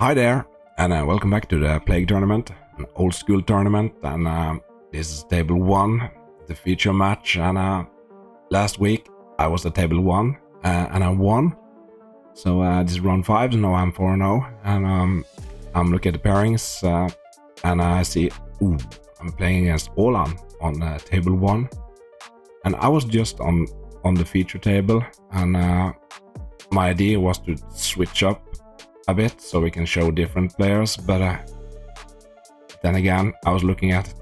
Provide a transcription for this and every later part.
Hi there, and welcome back to the Plague Tournament, an old school tournament, and this is table 1, the feature match, and last week I was at table 1, and I won, so this is round 5, so now I'm 4-0, and I'm looking at the pairings, and I see, I'm playing against Olan on table 1, and I was just on the feature table, and my idea was to switch up a bit so we can show different players, but then again I was looking at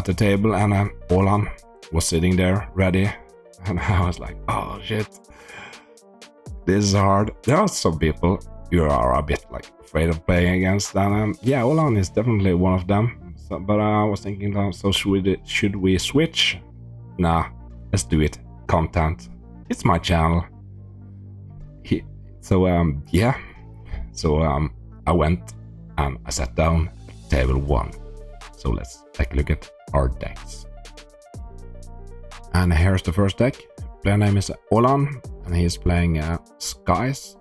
the table and Olan was sitting there ready, and I was like, oh shit, this is hard. There are some people you are a bit like afraid of playing against, and yeah, Olan is definitely one of them, so, but I was thinking, so should we switch? Nah, let's do it. Content, it's my channel. So I went and I sat down at table 1. So let's take a look at our decks. And here's the first deck. Player name is Olan, and he's playing Skies.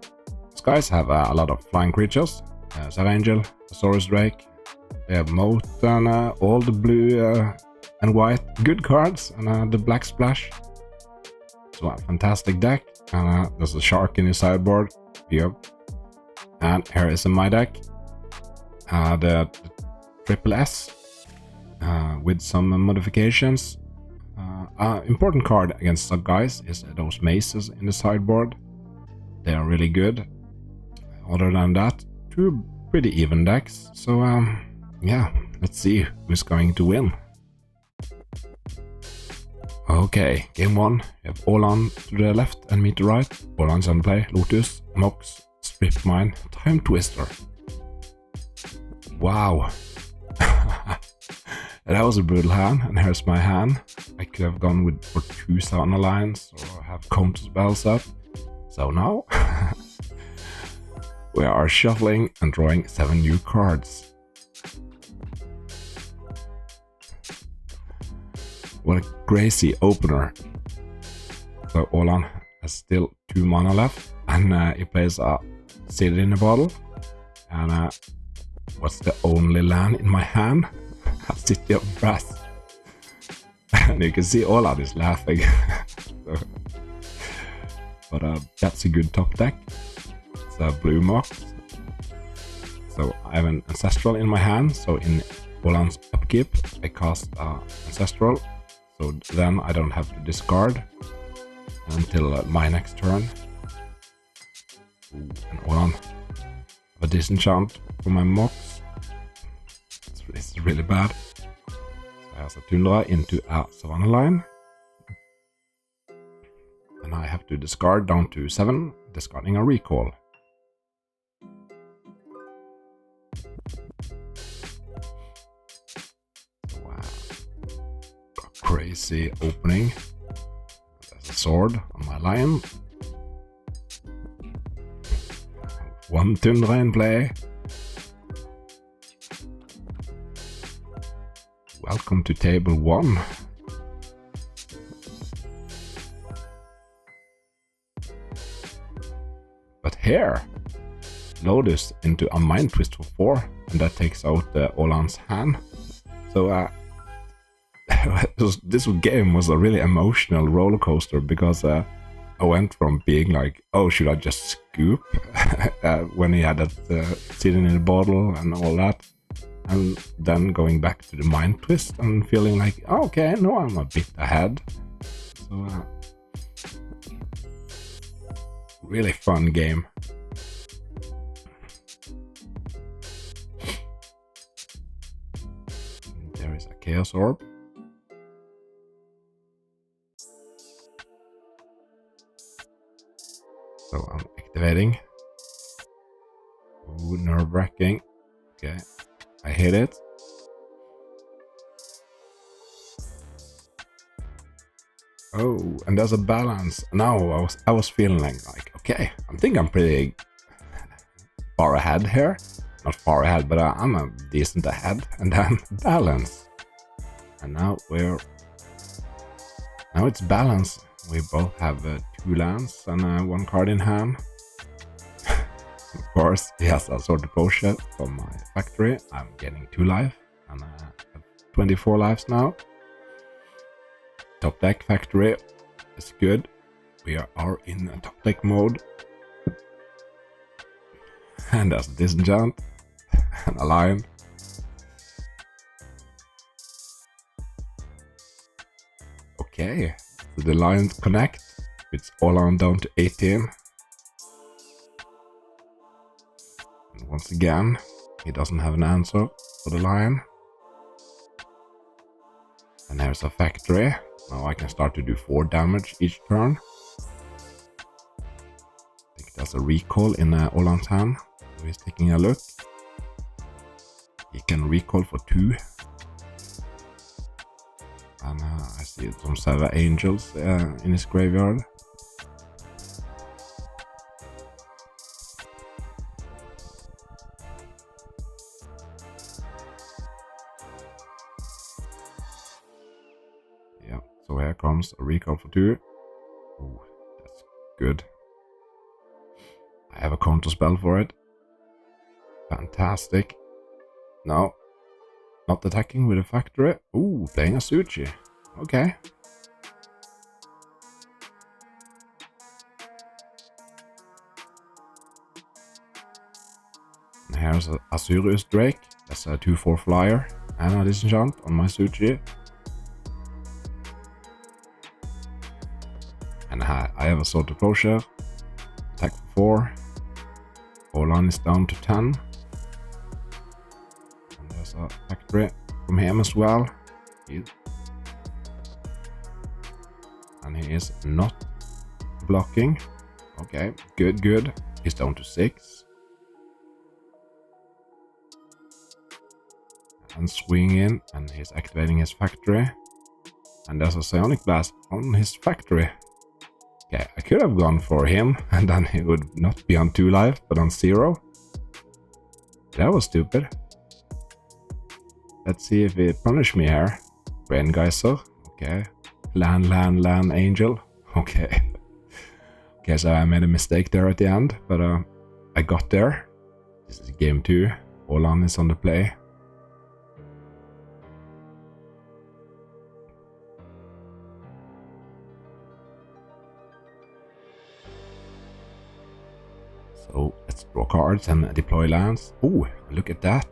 Skies have a lot of flying creatures. Angel, Saurus Drake. They have Moat and all the blue and white good cards, and the black splash. So a fantastic deck. And there's a shark in his sideboard. Yep. And here is my deck, the triple S, with some modifications. Important card against some guys is those maces in the sideboard. They are really good. Other than that, two pretty even decks. So yeah, let's see who's going to win. Okay, game 1. You have Olan to the left and me to right. Olan's on play, Lotus, Mox, Strip Mine, Time Twister. Wow. That was a brutal hand, and here's my hand. I could have gone for 2 Sauna lines or have counter spells up. So now we are shuffling and drawing 7 new cards. What a crazy opener. So Olan has still 2 mana left, and he plays a City in a Bottle, and what's the only land in my hand? A City of Brass. And you can see Olan is laughing. But that's a good top deck. It's a blue Mox. So I have an Ancestral in my hand, so in Olan's upkeep I cast Ancestral, so then I don't have to discard until my next turn. And Olan have a disenchant for my Mox. It's really bad. So I have a Tundra into a Savannah line, and I have to discard down to 7, discarding a Recall. Wow, a crazy opening. There's a sword on my lion. 1 Tundra in play. Welcome to table 1. But here, Lotus into a Mind Twist for 4, and that takes out Olan's hand. So this game was a really emotional roller coaster, because I went from being like, oh, should I just scoop when he had that sitting in a bottle and all that, and then going back to the Mind Twist and feeling like, oh, okay, no, I'm a bit ahead. So really fun game. There is a Chaos Orb. So I'm activating. Ooh, nerve-wracking. Okay, I hit it. Oh, and there's a balance. Now I was feeling like okay, I think I'm pretty far ahead here. Not far ahead, but I'm a decent ahead. And then balance. And now it's balance. We both have 2 lands and 1 card in hand. Of course, he has a sort of potion from my factory. I'm getting 2 life, and I have 24 lives now. Top deck factory is good. We are in a top deck mode. And there's a disenchant and a lion. Okay, so the lions connect. It's all on down to 18. And once again, he doesn't have an answer for the lion. And there's a factory. Now I can start to do 4 damage each turn. I think there's a recall in Oland's hand. So he's taking a look. He can recall for 2. And I see some Serra Angels in his graveyard. Yeah, so here comes a recall for 2. Ooh, that's good. I have a counter spell for it. Fantastic. No, not attacking with a factory. Ooh, playing a Suchi. Okay. And here's a Azurius Drake. That's a 2/4 flyer and a disenchant on my Suchi. And I have a Sword of Closure. Attack for 4. Olan is down to 10. And there's a factory from him as well. And he is not blocking. Okay, good, good. He's down to 6. And swing in, and he's activating his factory. And there's a Psionic Blast on his factory. Okay, I could have gone for him, and then he would not be on 2 life, but on 0. That was stupid. Let's see if he punish me here. Brain Geyser. Okay. Land, Angel. Okay. Okay, so I made a mistake there at the end, but I got there. This is game 2. Olan is on the play. So let's draw cards and deploy lands. Ooh, look at that.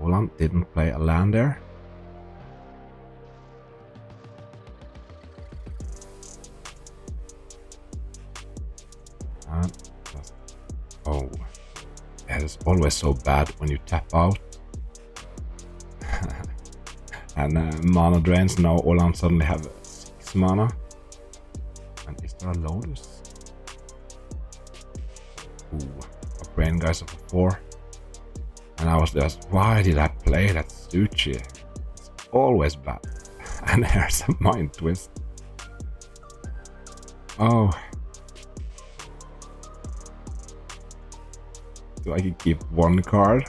Olan didn't play a land there. Oh, it is always so bad when you tap out. And mana drains. Now Olan suddenly have 6 mana. And is there a Lotus? Ooh, a Brain Geyser for 4. And I was just, why did I play that Suchi? It's always bad. And there's a Mind Twist. Oh. So I can keep 1 card.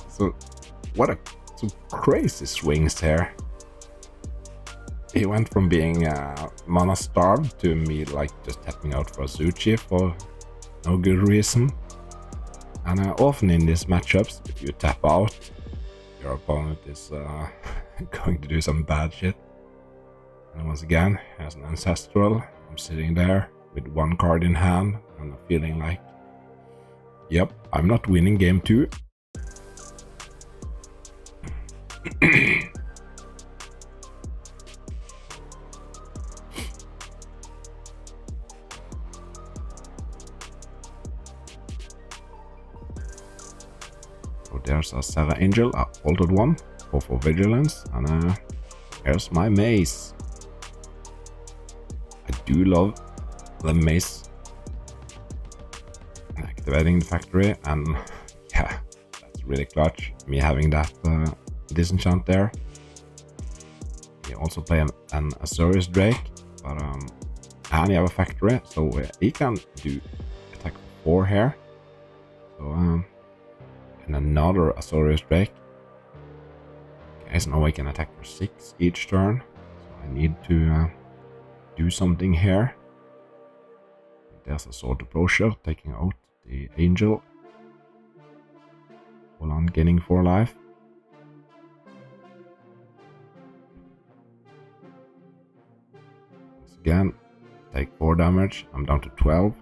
So, what a some crazy swings here. He went from being mana starved to me like just tapping out for a Suchi for no good reason. And often in these matchups, if you tap out, your opponent is going to do some bad shit. And once again, as an Ancestral, I'm sitting there with 1 card in hand, and I'm feeling like, yep, I'm not winning game 2. So there's a Serra Angel, a altered one, for Vigilance, and here's my mace. I do love the mace. Activating the factory, and yeah, that's really clutch. Me having that disenchant there. He also play an Azurius Drake, but and he have a factory, so he can do attack for 4 here. So and another Azurius Drake. Okay, so now I can attack for 6 each turn. So I need to do something here. There's a sword approacher taking out the angel. Hold on, gaining 4 life. Once again, take 4 damage. I'm down to 12.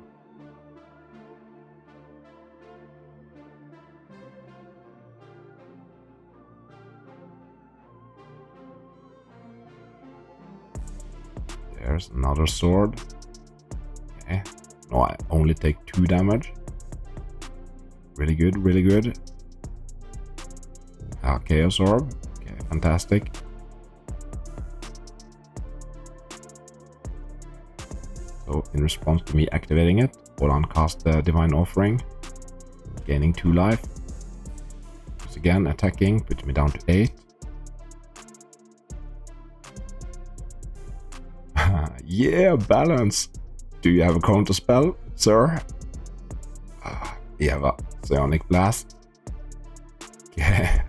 There's another sword. Okay. No, I only take 2 damage. Really good, really good. Chaos Orb. Okay, fantastic. So, in response to me activating it, hold on, cast the Divine Offering. Gaining 2 life. Once again, attacking, puts me down to 8. Yeah, balance! Do you have a counter spell, sir? We have a Psionic Blast. Okay.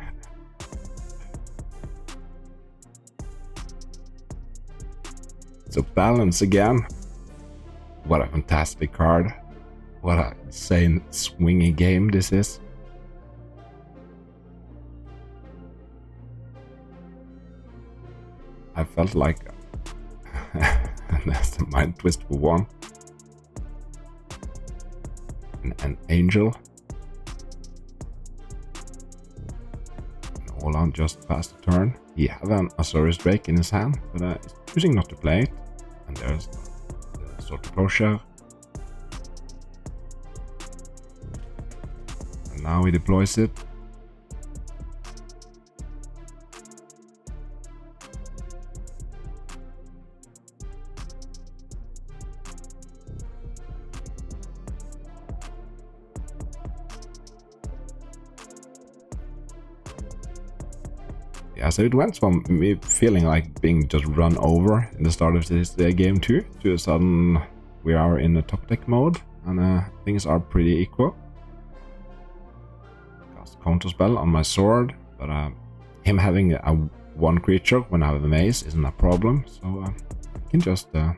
So balance again. What a fantastic card. What a insane swingy game this is. I felt like that's the Mind Twist for 1. An angel. Hold on, just past the turn. He have an Azorius Drake in his hand, but he's choosing not to play it. And there's the Sword Approacher. And now he deploys it. Yeah, so it went from me feeling like being just run over in the start of this game 2 to a sudden we are in the top deck mode and things are pretty equal. Cast a counter spell on my sword, but him having a 1 creature when I have a mace isn't a problem, so I can just I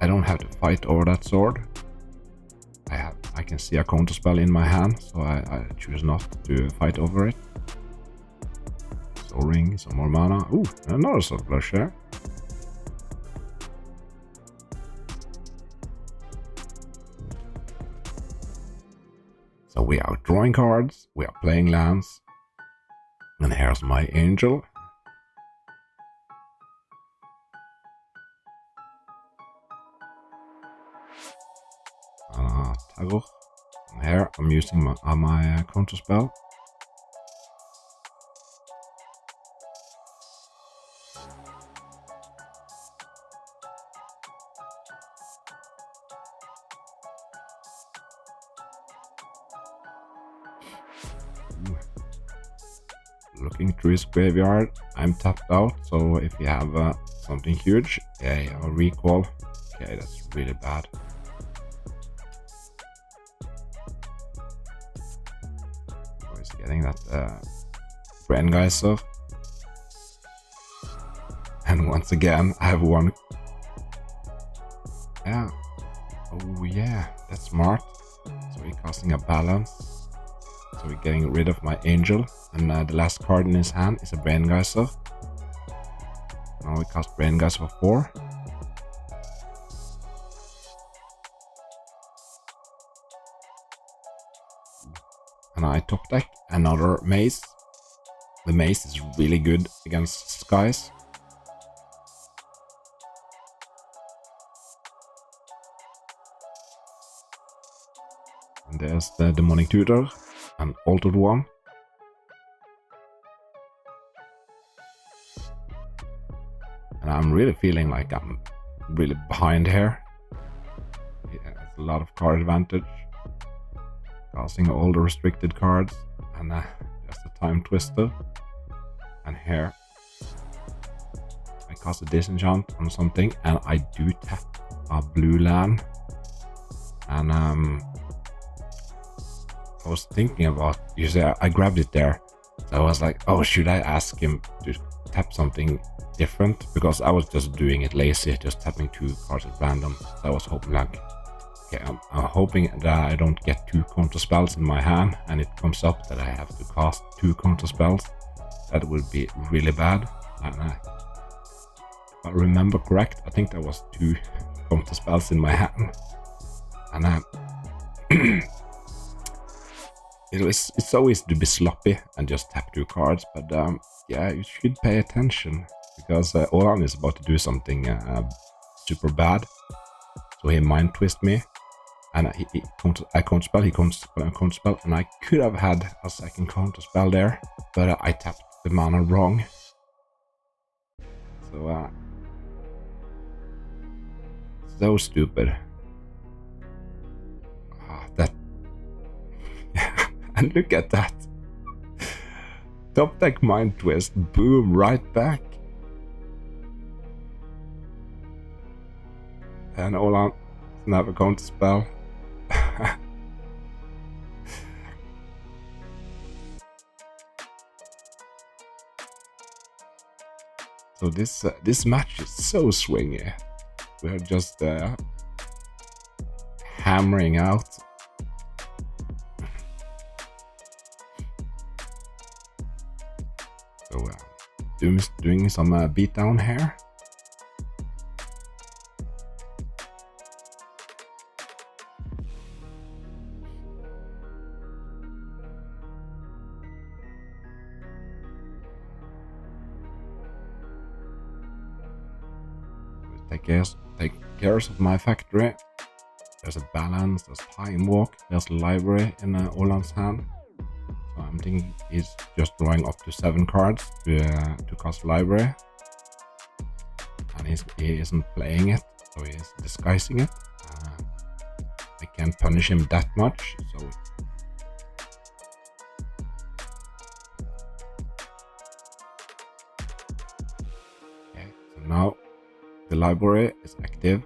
don't have to fight over that sword. I can see a counter spell in my hand, so I choose not to fight over it. Ring, some more mana. Ooh, another sword blush there. So we are drawing cards, we are playing lands, and here's my angel. Terror. And here I'm using my counter spell. Looking through his graveyard, I'm tapped out, so if you have something huge, yeah, you have a recall. Okay, that's really bad. So he's getting that Brain Geyser. And once again, I have 1. Yeah. Oh yeah, that's smart. So we're casting a balance. So we're getting rid of my angel, and the last card in his hand is a Brain Geyser. Now we cast Brain Geyser for 4. And I top deck another mace. The mace is really good against skies. And there's the Demonic Tutor. An altered one. And I'm really feeling like I'm really behind here. Yeah, it's a lot of card advantage. Casting all the restricted cards and just a Time Twister. And here I cast a disenchant on something and I do tap a blue land. And I was thinking about, you see, I grabbed it there. So I was like, oh, should I ask him to tap something different, because I was just doing it lazy, just tapping 2 cards at random. So I was hoping like, okay, I'm hoping that I don't get 2 counter spells in my hand and it comes up that I have to cast 2 counter spells. That would be really bad. And if I remember correct, I think there was 2 counter spells in my hand. And it's always to be sloppy and just tap 2 cards, but yeah, you should pay attention, because Olan is about to do something super bad. So he mind twist me, and I counter spell, he counter spell, and I could have had a second counter spell there, but I tapped the mana wrong. So stupid. That and look at that. Top deck mind twist, boom, right back. And Olan never counter spell. So this match is so swingy. We're just hammering out. So doing some beatdown here. Take care of my factory. There's a balance, there's time walk, there's library in Oland's hand. So I'm thinking he's just drawing up to 7 cards to cast library. And he isn't playing it, so he's disguising it. I can't punish him that much, so okay, so now the library is active.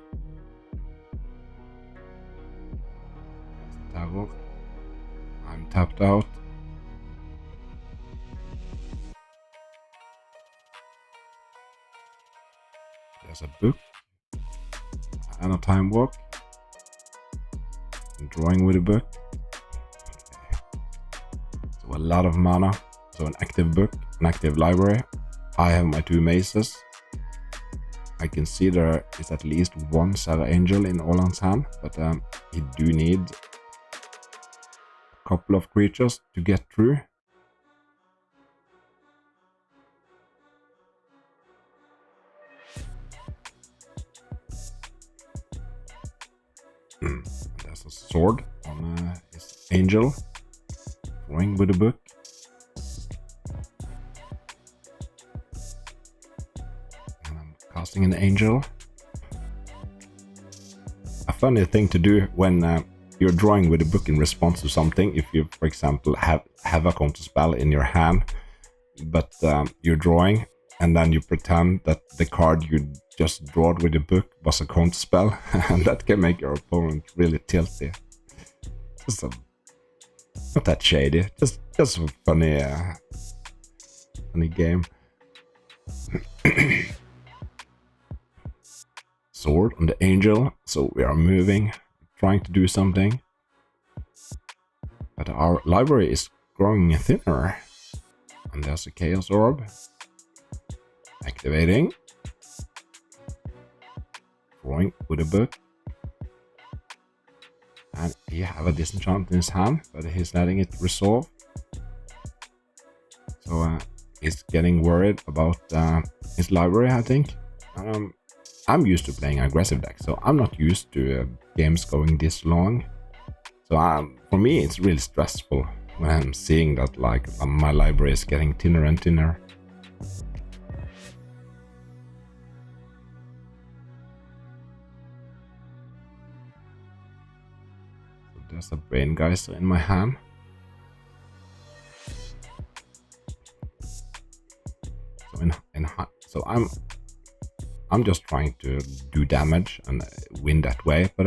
I'm tapped out. There's a book and a time walk. I'm drawing with a book. Okay. So a lot of mana. So an active book, an active library. I have my 2 maces. I can see there is at least 1 Sarah Angel in Oland's hand, but he do need a couple of creatures to get through. There's a sword on his angel, drawing with a book. Casting an angel. A funny thing to do when you're drawing with a book in response to something. If you, for example, have a counter spell in your hand, but you're drawing, and then you pretend that the card you just drawed with the book was a counter spell, and that can make your opponent really tilty. Just not that shady. Just a funny game. Sword on the angel, so we are moving, trying to do something, but our library is growing thinner. And there's a chaos orb activating, drawing with a book, and he have a disenchant in his hand, but he's letting it resolve. So he's getting worried about his library, I think. I'm used to playing aggressive deck, so I'm not used to games going this long. So for me, it's really stressful when I'm seeing that like my library is getting thinner and thinner. So there's a Brain Geyser in my hand. So I'm just trying to do damage and win that way, but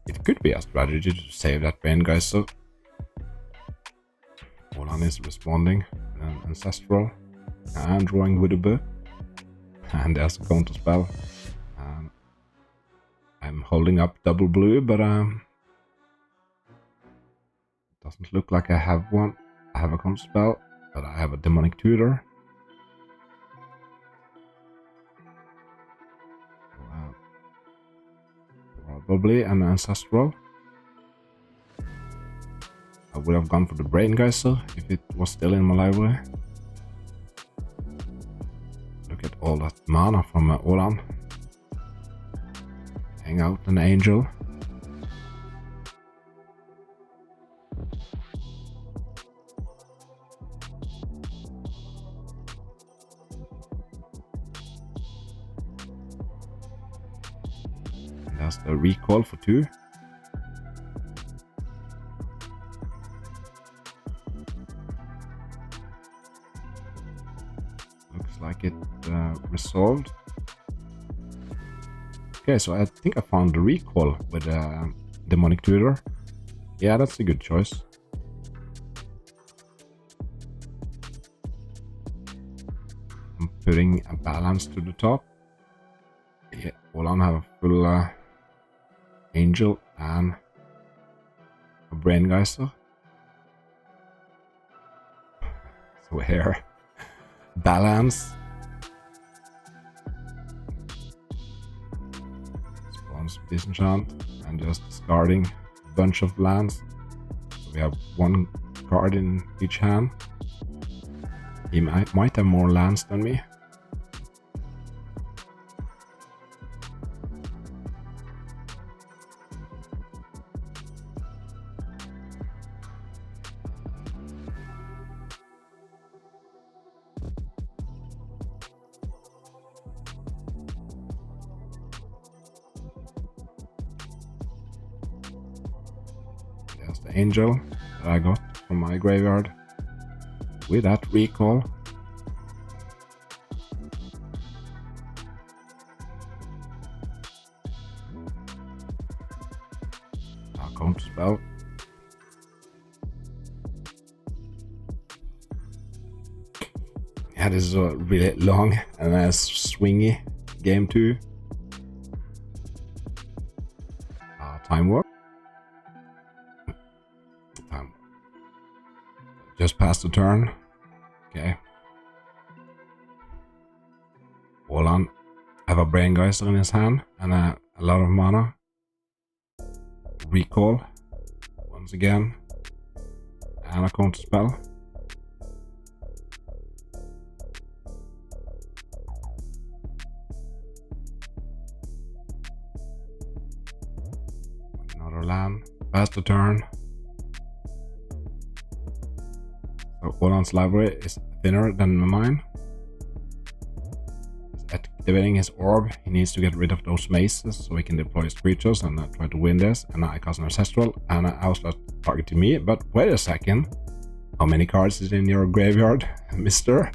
it could be a strategy to save that Brain Geyser. Olan is responding, Ancestral. And drawing with a book. And there's a counter spell. I'm holding up double blue, but doesn't look like I have one. I have a counter spell, but I have a demonic tutor. Probably an ancestral. I would have gone for the brain geyser if it was still in my library. Look at all that mana from Olan. Hang out an angel. There's the recall for 2. Looks like it resolved. Okay, so I think I found the recall with demonic tutor. Yeah, that's a good choice. I'm putting a balance to the top. Yeah, Olan have a full angel and a brain geyser. So here, balance. Spawns disenchant and just discarding a bunch of lands. So we have 1 card in each hand. He might have more lands than me. There's the angel that I got from my graveyard with that recall. Now counter spell. Yeah, this is a really long and a swingy game too. Time warp. Just past the turn. Okay. Olan have a brain geyser in his hand and a lot of mana. Recall once again. And a counter spell. Another land. Past the turn. So Olan's library is thinner than mine. He's activating his orb. He needs to get rid of those mazes so he can deploy his creatures and try to win this. And I cast an ancestral and I was targeting me. But wait a second. How many cards is in your graveyard, mister?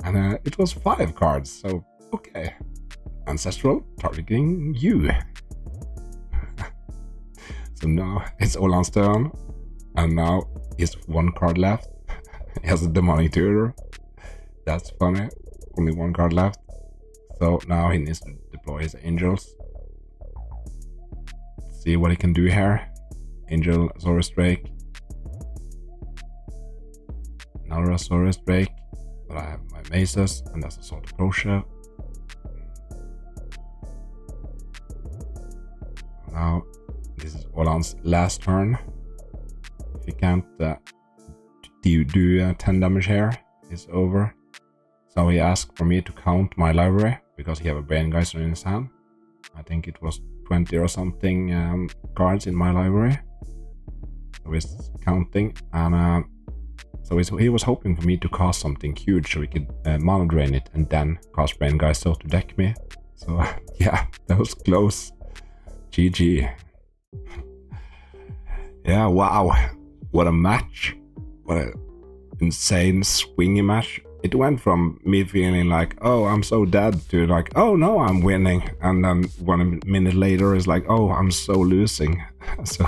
And it was 5 cards. So, okay. Ancestral targeting you. So now it's Olan's turn. And now he's 1 card left. He has a demonic tutor. That's funny. Only 1 card left. So now he needs to deploy his angels. Let's see what he can do here. Angel, Azorius Drake. Another Azorius Drake. But I have my mazes and that's a Sword of Closure. Now this is Olan's last turn. If he can't do 10 damage here, it's over. So he asked for me to count my library because he have a brain geyser in his hand. I think it was 20 or something cards in my library. So he's counting and so he was hoping for me to cast something huge so he could mana drain it and then cast brain geyser to deck me. So yeah, that was close. GG. Yeah, wow. What a match. What an insane swingy match. It went from me feeling like, oh, I'm so dead, to like, oh no, I'm winning. And then 1 minute later is like, oh, I'm so losing. So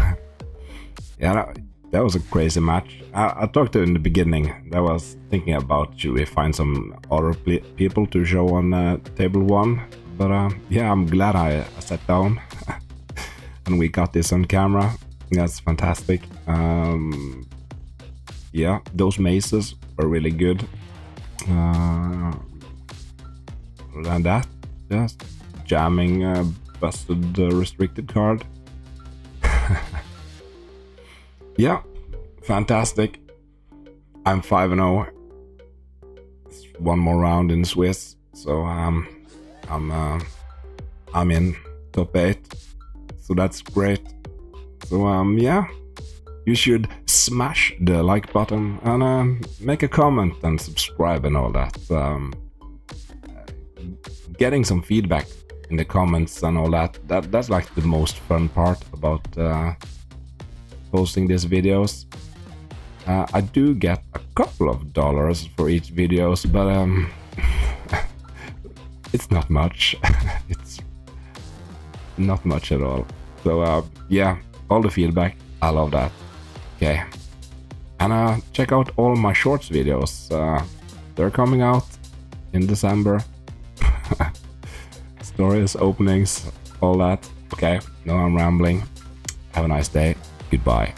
yeah, that was a crazy match. I talked to in the beginning. I was thinking about should we find some other people to show on table 1, but yeah, I'm glad I sat down and we got this on camera. That's fantastic. Yeah, those mazes were really good. Other than that, just jamming busted restricted card. Yeah, fantastic. I'm 5-0. It's one more round in Swiss, so I'm in top 8. So that's great. So yeah, you should smash the like button and make a comment and subscribe and all that. Getting some feedback in the comments and all that's like the most fun part about posting these videos. I do get a couple of dollars for each videos, but it's not much. It's not much at all. So yeah, all the feedback, I love that. Okay, and check out all my shorts videos. They're coming out in December. Stories, openings, all that. Okay, now I'm rambling. Have a nice day. Goodbye.